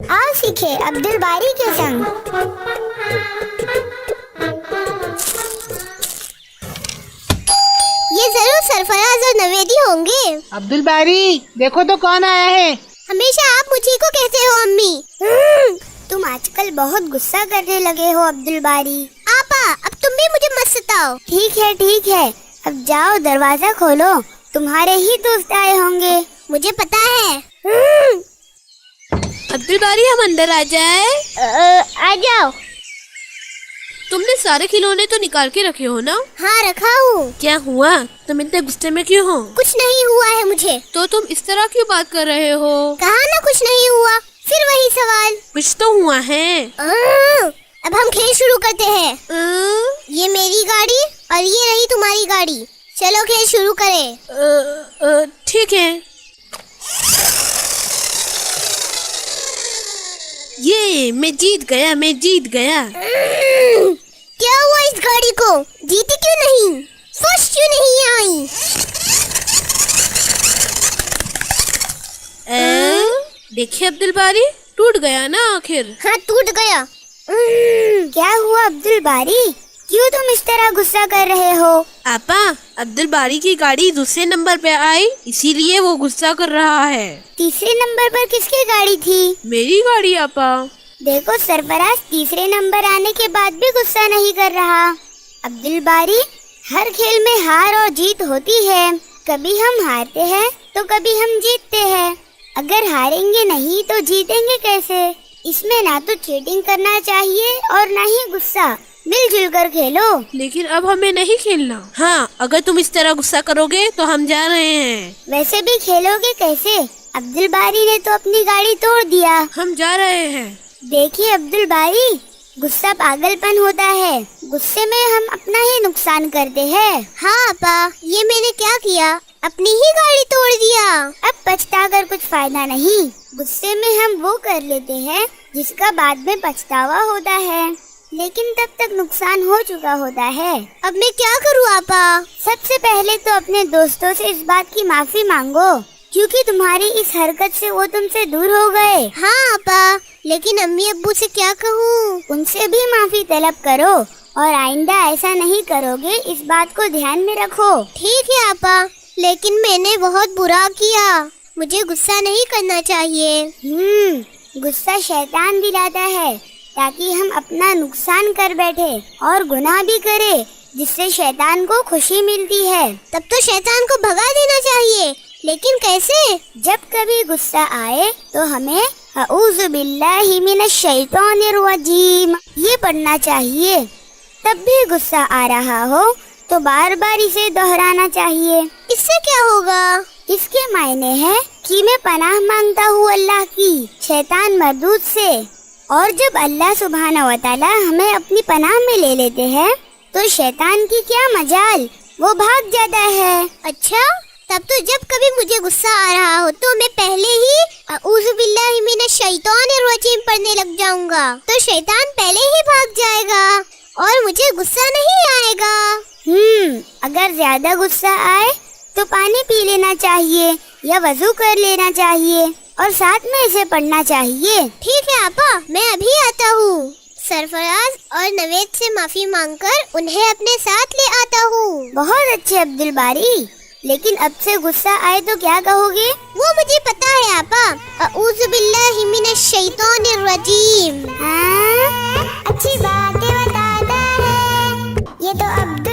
आओ सीखे अब्दुल बारी के संग। ये जरूर सरफराज और नवेदी होंगे। अब्दुल बारी देखो तो कौन आया है। हमेशा आप मुझी को कहते हो अम्मी। तुम आजकल बहुत गुस्सा करने लगे हो अब्दुल बारी। आपा अब तुम भी मुझे मत सताओ। ठीक है अब जाओ दरवाजा खोलो, तुम्हारे ही दोस्त आए होंगे, मुझे पता है। अब्दुल बारी हम अंदर आ जाए? आ जाओ। तुमने सारे खिलौने तो निकाल के रखे हो ना? हाँ रखा हूँ। क्या हुआ, तुम इतने गुस्से में क्यों हो? कुछ नहीं हुआ है मुझे। तो तुम इस तरह क्यों बात कर रहे हो? कहा ना कुछ नहीं हुआ, फिर वही सवाल। कुछ तो हुआ है। अब हम खेल शुरू करते हैं। ये मेरी गाड़ी और ये रही तुम्हारी गाड़ी, चलो खेल शुरू करें। ठीक है। ये मैं जीत गया। क्या हुआ इस गाड़ी को? जीती क्यों नहीं? फर्स्ट क्यों नहीं आई? देखिए अब्दुल बारी, टूट गया ना आखिर। हाँ टूट गया। क्या हुआ अब्दुल बारी, क्यों तुम इस तरह गुस्सा कर रहे हो? आपा, अब्दुल बारी की गाड़ी दूसरे नंबर पे आई, इसीलिए वो गुस्सा कर रहा है। तीसरे नंबर पर किसकी गाड़ी थी? मेरी गाड़ी आपा। देखो सरफराज तीसरे नंबर आने के बाद भी गुस्सा नहीं कर रहा। अब्दुल बारी, हर खेल में हार और जीत होती है, कभी हम हारते हैं तो कभी हम जीतते हैं। अगर हारेंगे नहीं तो जीतेंगे कैसे? इसमें ना तो चीटिंग करना चाहिए और ना ही गुस्सा, मिलजुल कर खेलो। लेकिन अब हमें नहीं खेलना। हाँ, अगर तुम इस तरह गुस्सा करोगे तो हम जा रहे हैं। वैसे भी खेलोगे कैसे? अब्दुल बारी ने तो अपनी गाड़ी तोड़ दिया। हम जा रहे हैं। देखिए अब्दुल बारी, गुस्सा पागलपन होता है, गुस्से में हम अपना ही नुकसान करते हैं। हाँ अपा, ये मैंने क्या किया? अपनी ही गाड़ी तोड़ दिया। अब पछता कर कुछ फायदा नहीं, गुस्से में हम वो कर लेते हैं जिसका बाद में पछतावा होता है, लेकिन तब तक नुकसान हो चुका होता है। अब मैं क्या करूँ आपा? सबसे पहले तो अपने दोस्तों से इस बात की माफी मांगो, क्योंकि तुम्हारी इस हरकत से वो तुमसे दूर हो गए। हाँ आपा, लेकिन अम्मी अब्बू से क्या कहूँ? उनसे भी माफी तलब करो और आइंदा ऐसा नहीं करोगे, इस बात को ध्यान में रखो। ठीक है आपा, लेकिन मैंने बहुत बुरा किया, मुझे गुस्सा नहीं करना चाहिए। गुस्सा शैतान दिलाता है ताकि हम अपना नुकसान कर बैठे और गुनाह भी करे, जिससे शैतान को खुशी मिलती है। तब तो शैतान को भगा देना चाहिए, लेकिन कैसे? जब कभी गुस्सा आए तो हमें अऊज़ु बिल्लाहि मिनश शैतानिर रजीम ये पढ़ना चाहिए। तब भी गुस्सा आ रहा हो तो बार बार इसे दोहराना चाहिए। इससे क्या होगा? इसके मायने है कि मैं पनाह मांगता हूँ अल्लाह की शैतान मरदूद से, और जब अल्लाह सुब्हानहू व तआला हमें अपनी पनाह में ले लेते हैं तो शैतान की क्या मजाल, वो भाग जाता है। अच्छा, तब तो जब कभी मुझे गुस्सा आ रहा हो तो मैं पहले ही अऊज़ु बिल्लाहि मिनश शैतानिर रजीम पढ़ने लग जाऊंगा, तो शैतान पहले ही भाग जाएगा और मुझे गुस्सा नहीं आएगा। अगर ज्यादा गुस्सा आए तो पानी पी लेना चाहिए या वजू कर लेना चाहिए और साथ में इसे पढ़ना चाहिए। ठीक है आपा, मैं अभी आता हूँ। सरफराज और नवेद से माफी मांगकर उन्हें अपने साथ ले आता हूँ। बहुत अच्छे अब्दुल बारी, लेकिन अब से गुस्सा आए तो क्या कहोगे? वो मुझे पता है आपा, अऊज़ु बिल्लाहि मिनश शैतानिर रजीम। अच्छी बातें बताता है ये तो अब्दुल